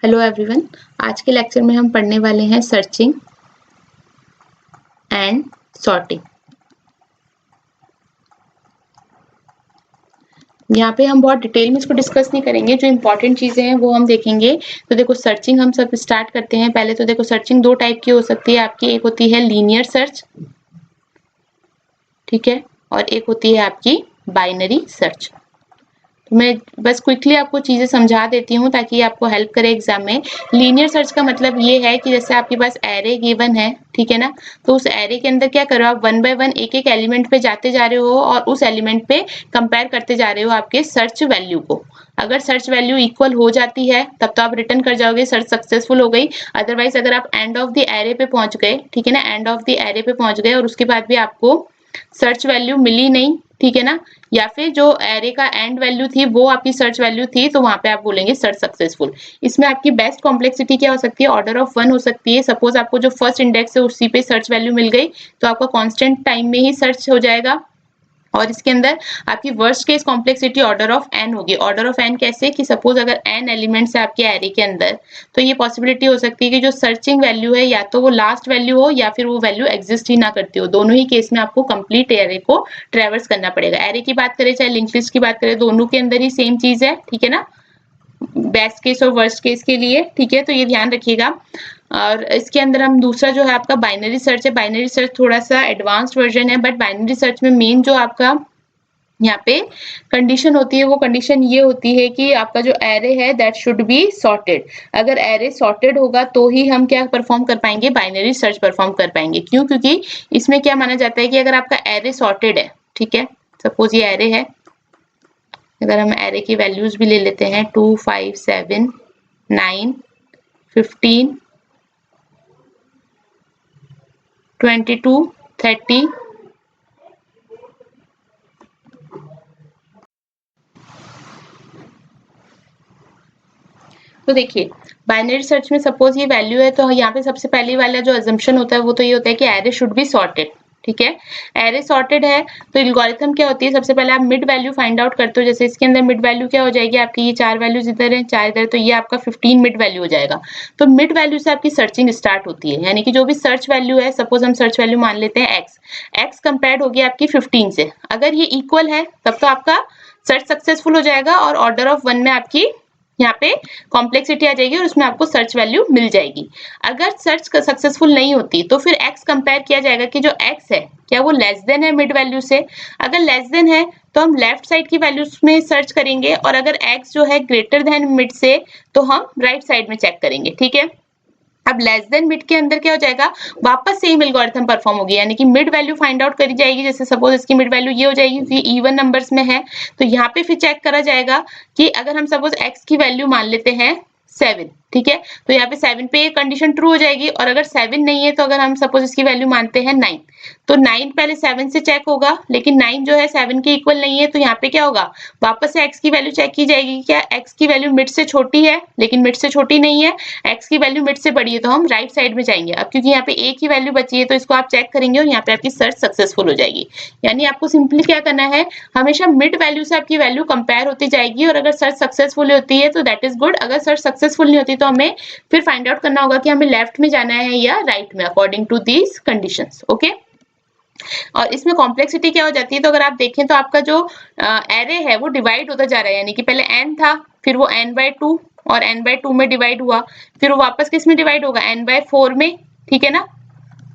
Hello everyone, आज के lecture में हम पढ़ने वाले हैं सर्चिंग एंड सॉर्टिंग। यहाँ पे हम बहुत डिटेल में इसको डिस्कस नहीं करेंगे, जो इंपॉर्टेंट चीजें हैं वो हम देखेंगे। तो देखो सर्चिंग हम सब स्टार्ट करते हैं। पहले तो देखो सर्चिंग दो टाइप की हो सकती है आपकी, एक होती है लीनियर सर्च, ठीक है, और एक होती है आपकी बाइनरी सर्च। मैं बस क्विकली आपको चीजें समझा देती हूँ ताकि आपको हेल्प करे एग्जाम में। लीनियर सर्च का मतलब ये है कि जैसे आपके पास एरे गिवन है, ठीक है ना, तो उस एरे के अंदर क्या करो आप वन बाय वन एक एक एलिमेंट पे जाते जा रहे हो और उस एलिमेंट पे कंपेयर करते जा रहे हो आपके सर्च वैल्यू को। अगर सर्च वैल्यू इक्वल हो जाती है तब तो आप रिटर्न कर जाओगे, सर्च सक्सेसफुल हो गई। अदरवाइज अगर आप एंड ऑफ द एरे पे पहुंच गए, ठीक है ना, एंड ऑफ द एरे पे पहुंच गए और उसके बाद भी आपको सर्च वैल्यू मिली नहीं, ठीक है ना, या फिर जो एरे का एंड वैल्यू थी वो आपकी सर्च वैल्यू थी, तो वहां पे आप बोलेंगे सर्च सक्सेसफुल। इसमें आपकी बेस्ट कॉम्प्लेक्सिटी क्या हो सकती है, ऑर्डर ऑफ 1 हो सकती है। सपोज आपको जो फर्स्ट इंडेक्स है उसी पे सर्च वैल्यू मिल गई तो आपका कांस्टेंट टाइम में ही सर्च हो जाएगा। और इसके अंदर आपकी worst case complexity order of n होगी। ऑर्डर ऑफ एन कैसे कि सपोज अगर एन एलिमेंट्स है आपके एरे के अंदर, तो ये पॉसिबिलिटी हो सकती है कि जो सर्चिंग वैल्यू है या तो वो लास्ट वैल्यू हो या फिर वो वैल्यू एग्जिस्ट ही ना करती हो। दोनों ही केस में आपको कंप्लीट एरे को ट्रेवर्स करना पड़ेगा। एरे की बात करें चाहे लिंक लिस्ट की बात करें, दोनों के अंदर ही सेम चीज है, ठीक है ना, बेस्ट केस और वर्स्ट केस के लिए, ठीक है, तो ये ध्यान रखिएगा। और इसके अंदर हम दूसरा जो है आपका बाइनरी सर्च है। बाइनरी सर्च थोड़ा सा एडवांस्ड वर्जन है, बट बाइनरी सर्च में मेन जो आपका यहाँ पे कंडीशन होती है वो कंडीशन ये होती है कि आपका जो एरे है दैट शुड बी सॉर्टेड। अगर एरे सॉर्टेड होगा तो ही हम क्या परफॉर्म कर पाएंगे, बाइनरी सर्च परफॉर्म कर पाएंगे। क्यों? क्योंकि इसमें क्या माना जाता है कि अगर आपका एरे सॉर्टेड है, ठीक है, सपोज ये एरे है, अगर हम एरे की वैल्यूज भी ले लेते हैं 2 5 7 9 15 22 30, तो देखिए बाइनरी सर्च में सपोज ये वैल्यू है, तो यहाँ पे सबसे पहले वाला जो अजम्पशन होता है वो तो ये होता है कि एरे शुड बी सॉर्टेड, ठीक है। एरे सॉर्टेड है तो एल्गोरिथम क्या होती है, सबसे पहले आप मिड वैल्यू फाइंड आउट करते हो। जैसे इसके अंदर मिड वैल्यू क्या हो जाएगी आपकी, ये 4 वैल्यूज इधर है 4 इधर, तो ये आपका 15 मिड वैल्यू हो जाएगा। तो मिड वैल्यू से आपकी सर्चिंग स्टार्ट होती है, यानी कि जो भी सर्च वैल्यू है, सपोज हम सर्च वैल्यू मान लेते हैं एक्स कंपेयर्ड होगी आपकी 15 से। अगर ये इक्वल है तब तो आपका सर्च सक्सेसफुल हो जाएगा और ऑर्डर ऑफ 1 में आपकी यहाँ पे कॉम्प्लेक्सिटी आ जाएगी और उसमें आपको सर्च वैल्यू मिल जाएगी। अगर सर्च सक्सेसफुल नहीं होती तो फिर x कंपेयर किया जाएगा कि जो x है क्या वो लेस देन है मिड वैल्यू से। अगर लेस देन है तो हम लेफ्ट साइड की वैल्यूज में सर्च करेंगे, और अगर x जो है ग्रेटर देन मिड से तो हम राइट साइड में चेक करेंगे, ठीक है। अब लेस देन मिड के अंदर क्या हो जाएगा, वापस सेम एल्गोरिथम परफॉर्म होगी, यानी कि मिड वैल्यू फाइंड आउट करी जाएगी। जैसे सपोज इसकी मिड वैल्यू ये हो जाएगी क्योंकि इवन नंबर्स में है, तो यहाँ पे फिर चेक करा जाएगा कि अगर हम सपोज x की वैल्यू मान लेते हैं 7, ठीक है, तो यहाँ पे 7 पे कंडीशन ट्रू हो जाएगी। और अगर 7 नहीं है तो अगर हम सपोज इसकी वैल्यू मानते हैं 9, तो 9 पहले 7 से चेक होगा, लेकिन 9 जो है 7 के इक्वल नहीं है, तो यहाँ पे क्या होगा, वापस से x की वैल्यू चेक की जाएगी। क्या x की वैल्यू मिड से छोटी है, लेकिन मिड से छोटी नहीं है, x की वैल्यू मिड से बड़ी है, तो हम राइट साइड में जाएंगे। अब क्योंकि यहाँ पे एक ही वैल्यू बची है तो इसको आप चेक करेंगे और यहाँ पे आपकी सर्च सक्सेसफुल हो जाएगी। यानी आपको सिंपली क्या करना है, हमेशा मिड वैल्यू से आपकी वैल्यू कंपेयर होती जाएगी, और अगर सर्च सक्सेसफुल होती है तो दैट इज गुड। अगर सर्च सक्सेसफुल नहीं होती तो हमें फिर फाइंड आउट करना होगा कि हमें लेफ्ट में जाना है या राइट में, according to these conditions, okay. और इसमें कॉम्प्लेक्सिटी क्या हो जाती है, तो अगर आप देखें तो आपका जो एरे है वो डिवाइड होता जा रहा है, यानी कि पहले n था, फिर वो n/2 और n/2 में डिवाइड हुआ, फिर वो वापस किस में डिवाइड होगा, n/4 में, ठीक है ना,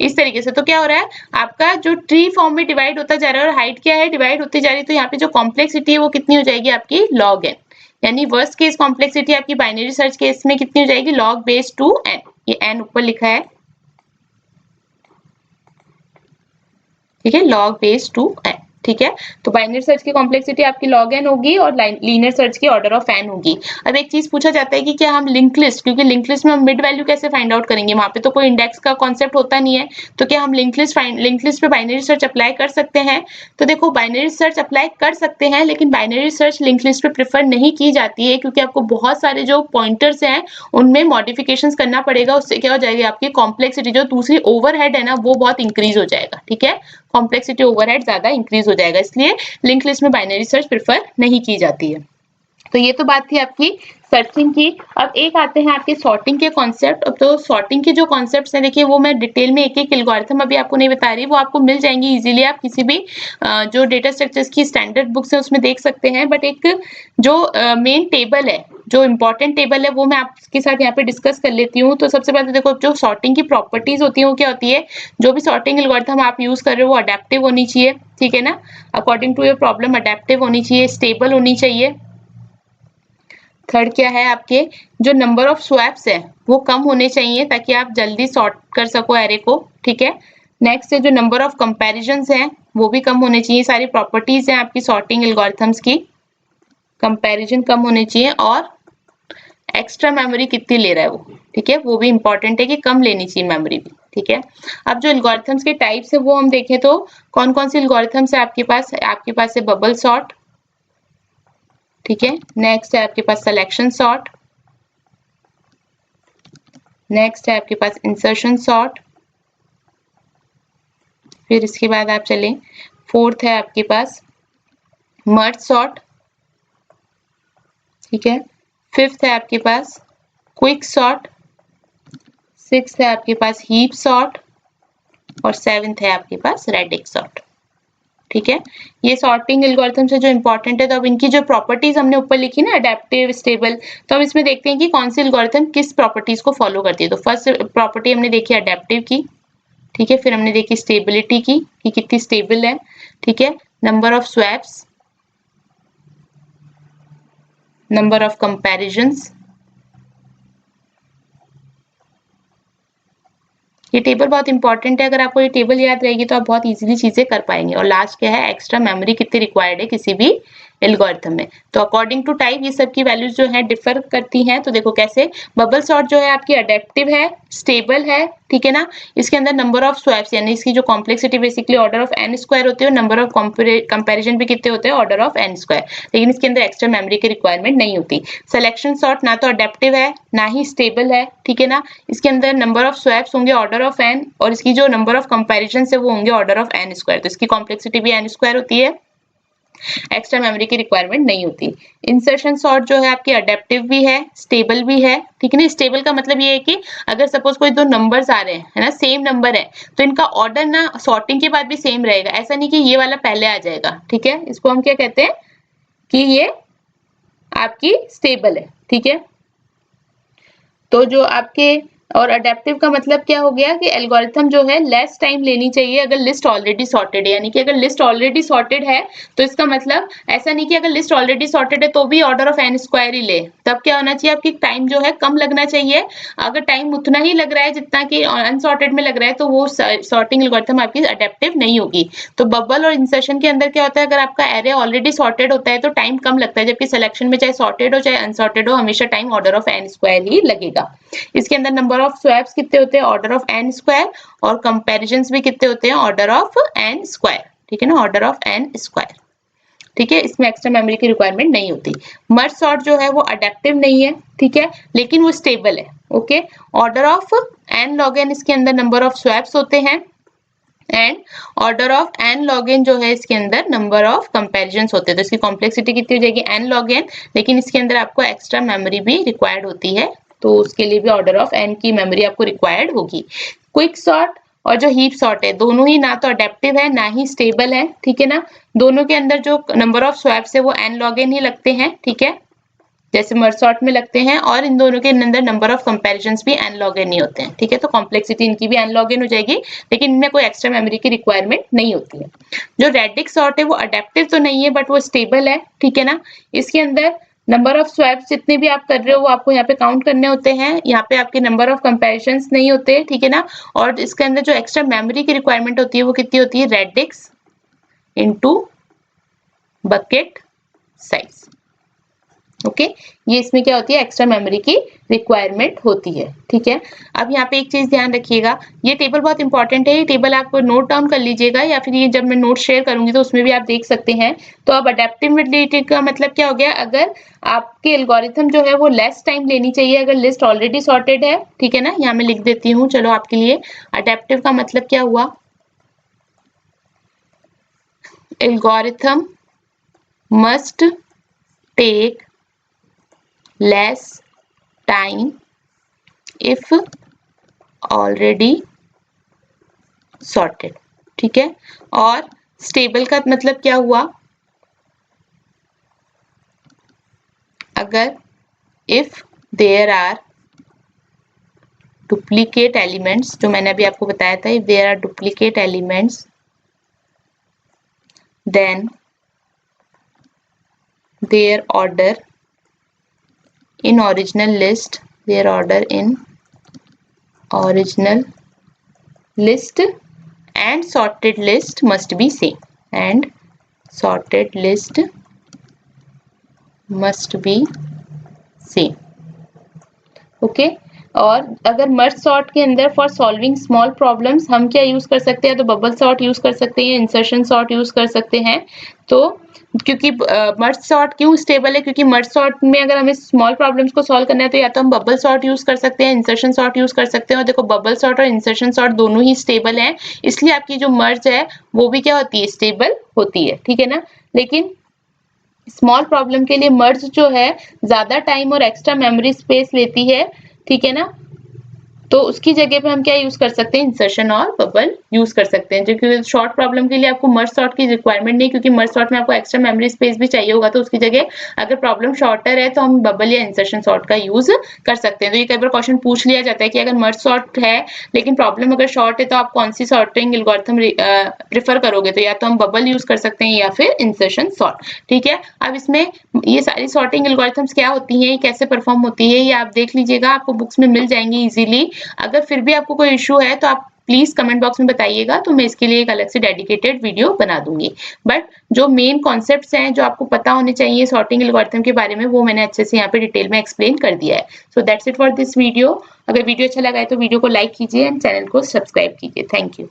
इस तरीके से। तो क्या हो रहा है, आपका जो ट्री फॉर्म में डिवाइड होता जा रहा है और हाइट क्या है, डिवाइड होती जा रही है। तो यहाँ पे जो कॉम्प्लेक्सिटी है वो कितनी हो जाएगी आपकी, log n, यानी वर्स्ट केस कॉम्प्लेक्सिटी आपकी बाइनरी सर्च केस में कितनी हो जाएगी, log base 2n। ये n ऊपर लिखा है, ठीक है, log base 2n, ठीक है। तो बाइनरी सर्च की कॉम्प्लेक्सिटी आपकी log n होगी और लीनियर सर्च की ऑर्डर ऑफ n होगी। अब एक चीज पूछा जाता है कि क्या हम लिंक लिस्ट, क्योंकि लिंक लिस्ट में हम मिड वैल्यू कैसे फाइंड आउट करेंगे, वहां पे तो कोई इंडेक्स का कॉन्सेप्ट होता नहीं है, तो क्या हम लिंक लिस्ट पे बाइनरी सर्च अप्लाई कर सकते हैं। तो देखो बाइनरी सर्च अप्लाई कर सकते हैं, लेकिन बाइनरी सर्च लिंक लिस्ट पे प्रेफर नहीं की जाती है, क्योंकि आपको बहुत सारे जो पॉइंटर्स हैं उनमें मॉडिफिकेशंस करना पड़ेगा। उससे क्या हो जाएगी आपकी कॉम्प्लेक्सिटी, जो दूसरी ओवरहेड है ना, वो बहुत इंक्रीज हो जाएगा, ठीक है, कॉम्प्लेक्सिटी ओवरहेड ज्यादा इंक्रीज हो जाएगा, इसलिए लिंक लिस्ट में बाइनरी सर्च प्रेफर नहीं की जाती है। तो ये तो बात थी आपकी सर्चिंग की। अब एक आते हैं आपके सॉर्टिंग के कॉन्सेप्ट। तो सॉर्टिंग के जो कॉन्सेप्ट्स हैं देखिए वो मैं डिटेल में एक एक एल्गोरिथम अभी आपको नहीं बता रही, वो आपको मिल जाएंगी इजीली, आप किसी भी जो डेटा स्ट्रक्चर्स की स्टैंडर्ड बुक्स है उसमें देख सकते हैं। बट एक जो मेन टेबल है, जो इंपॉर्टेंट टेबल है, वो मैं आपके साथ यहाँ पे डिस्कस कर लेती हूँ। तो सबसे पहले देखो जो सॉर्टिंग की प्रॉपर्टीज होती है वो क्या होती है, जो भी सॉर्टिंग एल्गोरिथम आप यूज कर रहे हो वो अडेप्टिव होनी चाहिए, ठीक है ना, according to your problem adaptive होनी चाहिए, स्टेबल होनी चाहिए। थर्ड क्या है आपके, जो नंबर ऑफ स्वैप्स है वो कम होने चाहिए ताकि आप जल्दी सॉर्ट कर सको एरे को, ठीक है। नेक्स्ट है जो नंबर ऑफ कंपैरिजंस हैं वो भी कम होने चाहिए। सारी प्रॉपर्टीज हैं आपकी सॉर्टिंग एल्गोरिथम्स की, कंपैरिजन कम होने चाहिए, और एक्स्ट्रा मेमोरी कितनी ले रहा है वो, ठीक है, वो भी इंपॉर्टेंट है कि कम लेनी चाहिए मेमोरी भी, ठीक है। अब जो एल्गोरिथम्स के टाइप्स है वो हम देखें तो कौन कौन सी एल्गोरिथम्स है आपके पास है बबल सॉर्ट, ठीक है। नेक्स्ट है आपके पास सिलेक्शन सॉर्ट, नेक्स्ट है आपके पास इंसर्शन सॉर्ट, फिर इसके बाद आप चलें, फोर्थ है आपके पास मर्ज सॉर्ट, ठीक है। फिफ्थ है आपके पास क्विक सॉर्ट, सिक्स्थ है आपके पास हीप सॉर्ट, और सेवेंथ है आपके पास रेडिक्स सॉर्ट, ठीक है। ये सॉर्टिंग एल्गोरिथम से जो इंपॉर्टेंट है। तो अब इनकी जो प्रॉपर्टीज हमने ऊपर लिखी ना, अडेप्टिव, स्टेबल, तो हम इसमें देखते हैं कि कौन सी एल्गोरिथम किस प्रॉपर्टीज को फॉलो करती है। तो फर्स्ट प्रॉपर्टी हमने देखी अडेप्टिव की, ठीक है। फिर हमने देखी स्टेबिलिटी की कि कितनी स्टेबल है, ठीक है। Number of swaps, number of comparisons, ये टेबल बहुत इंपॉर्टेंट है। अगर आपको ये टेबल याद रहेगी तो आप बहुत इजीली चीजें कर पाएंगे। और लास्ट क्या है, एक्स्ट्रा मेमोरी कितनी रिक्वायर्ड है किसी भी एल्गोरिथम में। तो अकॉर्डिंग टू टाइप ये सब की वैल्यूज जो है डिफर करती हैं। तो देखो कैसे, बबल सॉर्ट जो है आपकी अडेप्टिव है, स्टेबल है, ठीक है ना। इसके अंदर नंबर ऑफ स्वैप्स यानी इसकी जो complexity basically order of n square होती है, और नंबर ऑफ कंपैरिजन भी कितने होते हैं, ऑर्डर ऑफ एन स्क्वायर, लेकिन इसके अंदर एक्स्ट्रा मेमोरी की रिक्वायरमेंट नहीं होती। सिलेक्शन सॉर्ट ना तो अडेप्टिव है ना ही स्टेबल है, ठीक है ना। इसके अंदर नंबर ऑफ स्वैप्स होंगे ऑर्डर ऑफ एन, और इसकी जो नंबर ऑफ कंपैरिजन है वो होंगे ऑर्डर ऑफ एन स्क्वायर, तो इसकी कॉम्प्लेक्सिटी भी एन स्क्वायर होती है, एक्स्ट्रा मेमोरी की रिक्वायरमेंट नहीं होती। इंसर्शन सॉर्ट जो है आपकी अडेप्टिव भी है, स्टेबल भी है, ठीक है ना। स्टेबल का मतलब ये है कि अगर सपोज कोई दो नंबर्स आ रहे हैं, है ना, सेम नंबर है, तो इनका ऑर्डर ना सॉर्टिंग के बाद भी सेम रहेगा। ऐसा नहीं कि ये वाला पहले आ जाएगा, ठीक है। इसको हम क्या कहते हैं कि ये आपकी स्टेबल है, ठीक है। तो जो आपके, और अडेप्टिव का मतलब क्या हो गया कि एल्गोरिथम जो है लेस टाइम लेनी चाहिए अगर लिस्ट ऑलरेडी सॉर्टेड है। यानी कि अगर लिस्ट ऑलरेडी सॉर्टेड है तो इसका मतलब ऐसा नहीं कि अगर लिस्ट ऑलरेडी सॉर्टेड है तो भी ऑर्डर ऑफ एन स्क्वायर ही ले, तब क्या होना चाहिए, आपकी टाइम जो है कम लगना चाहिए। अगर टाइम उतना ही लग रहा है जितना कि अनसॉर्टेड में लग रहा है तो वो सॉर्टिंग एल्गोरिथम आपकी अडेप्टिव नहीं होगी। तो बबल और इंसर्शन के अंदर क्या होता है, अगर आपका एरे ऑलरेडी सॉर्टेड होता है तो टाइम कम लगता है, जबकि सिलेक्शन में चाहे सॉर्टेड हो चाहे अनसॉर्टेड हो हमेशा time order of n square ही लगेगा। इसके अंदर नंबर ऑफ स्वैप्स कितने होते हैं, ऑर्डर ऑफ एन स्क्वायर, और कंपैरिजंस भी कितने होते हैं, ऑर्डर ऑफ एन स्क्वायर, ठीक है ना, ऑर्डर ऑफ एन स्क्वायर, ठीक है। इसमें एक्स्ट्रा मेमोरी की रिक्वायरमेंट नहीं होती। मर्ज सॉर्ट जो है वो अडेप्टिव नहीं है, ठीक है, लेकिन वो स्टेबल है, okay. Order of n log n इसके अंदर नंबर ऑफ स्वैप्स होते हैं, and order of n log n जो है इसके अंदर नंबर ऑफ कंपैरिजंस होते हैं। तो इसकी कॉम्प्लेक्सिटी कितनी हो जाएगी, एन लॉग एन, लेकिन इसके अंदर आपको एक्स्ट्रा मेमोरी भी रिक्वायर्ड होती है, तो उसके लिए भी ऑर्डर ऑफ एन की मेमोरी आपको रिक्वायर्ड होगी। क्विक सॉर्ट और जो हीप सॉर्ट है दोनों ही ना तो अडेप्टिव है ना ही स्टेबल है, ठीक है ना। दोनों के अंदर जो नंबर ऑफ स्वैप्स है वो एन लॉग एन ही लगते हैं, ठीक है, जैसे मर्ज सॉर्ट में लगते हैं, और इन दोनों के अंदर नंबर ऑफ कंपैरिजंस भी एन लॉग एन ही होते हैं, ठीक है। तो कॉम्प्लेक्सिटी इनकी भी एन लॉग एन हो जाएगी, लेकिन इनमें कोई एक्स्ट्रा मेमोरी की रिक्वायरमेंट नहीं होती है। जो रेडिक्स सॉर्ट है वो अडेप्टिव तो नहीं है बट वो स्टेबल है, ठीक है ना। इसके अंदर नंबर ऑफ स्वैप्स जितने भी आप कर रहे हो वो आपको यहाँ पे काउंट करने होते हैं, यहाँ पे आपके नंबर ऑफ कंपैरिजंस नहीं होते, ठीक है ना। और इसके अंदर जो एक्स्ट्रा मेमोरी की रिक्वायरमेंट होती है वो कितनी होती है, radix into bucket size, okay. ये इसमें क्या होती है, एक्स्ट्रा मेमोरी की रिक्वायरमेंट होती है, ठीक है। अब यहाँ पे एक चीज ध्यान रखिएगा, ये टेबल बहुत इंपॉर्टेंट है, ये टेबल आप नोट डाउन कर लीजिएगा, या फिर ये जब मैं नोट शेयर करूंगी तो उसमें भी आप देख सकते हैं। तो अब अडेप्टिबिलिटी का मतलब क्या हो गया, अगर आपके एल्गोरिथम जो है वो लेस टाइम लेनी चाहिए अगर लिस्ट ऑलरेडी सॉर्टेड है, ठीक है ना। यहाँ मैं लिख देती हूँ चलो आपके लिए, अडेप्टिव का मतलब क्या हुआ, algorithm must take less time if already sorted, ठीक है। और स्टेबल का मतलब क्या हुआ, अगर if there are duplicate elements, जो मैंने अभी आपको बताया था, if there are duplicate elements then their order in original list, their order in original list and sorted list must be same, and sorted list must be same, okay. और अगर merge sort के अंदर for solving small problems हम क्या use कर सकते हैं, तो बबल सॉर्ट यूज कर सकते हैं, इंसर्शन सॉर्ट यूज कर सकते हैं। तो क्योंकि मर्ज सॉर्ट क्यों स्टेबल है, क्योंकि मर्ज सॉर्ट में अगर हमें स्मॉल प्रॉब्लम्स को सॉल्व करना है तो या तो हम बबल सॉर्ट यूज कर सकते हैं, इंसर्शन सॉर्ट यूज कर सकते हैं। और देखो बबल सॉर्ट और इंसर्शन सॉर्ट दोनों ही स्टेबल हैं, इसलिए आपकी जो मर्ज है वो भी क्या होती है, स्टेबल होती है, ठीक है ना। लेकिन स्मॉल प्रॉब्लम के लिए मर्ज जो है ज्यादा टाइम और एक्स्ट्रा मेमोरी स्पेस लेती है, ठीक है ना। तो उसकी जगह पे हम क्या यूज कर सकते हैं, इंसर्शन और बबल यूज कर सकते हैं। जो कि शॉर्ट प्रॉब्लम के लिए आपको मर्ज सॉर्ट की रिक्वायरमेंट नहीं, क्योंकि मर्ज सॉर्ट में आपको एक्स्ट्रा मेमोरी स्पेस भी चाहिए होगा, तो उसकी जगह अगर प्रॉब्लम शॉर्टर है तो हम बबल या इंसर्शन सॉर्ट का यूज कर सकते हैं। तो ये कई बार क्वेश्चन पूछ लिया जाता है कि अगर मर्ज सॉर्ट है लेकिन प्रॉब्लम अगर शॉर्ट है तो आप कौन सी सॉर्टिंग एल्गोरिथम प्रेफर करोगे, तो या तो हम बबल यूज कर सकते हैं या फिर इंसर्शन सॉर्ट, ठीक है। अब इसमें ये सारी सॉर्टिंग एल्गोरिथम्स क्या होती हैं, कैसे परफॉर्म होती है, ये आप देख लीजिएगा, आपको बुक्स में मिल जाएंगी इजीली। अगर फिर भी आपको कोई इशू है तो आप प्लीज कमेंट बॉक्स में बताइएगा, तो मैं इसके लिए एक अलग से डेडिकेटेड वीडियो बना दूंगी। बट जो मेन कॉन्सेप्ट्स हैं जो आपको पता होने चाहिए सॉर्टिंग एल्गोरिथम के बारे में, वो मैंने अच्छे से यहाँ पे डिटेल में एक्सप्लेन कर दिया है। So that's it for this video. अगर वीडियो अच्छा लगा है तो वीडियो को लाइक कीजिए एंड चैनल को सब्सक्राइब कीजिए। Thank you.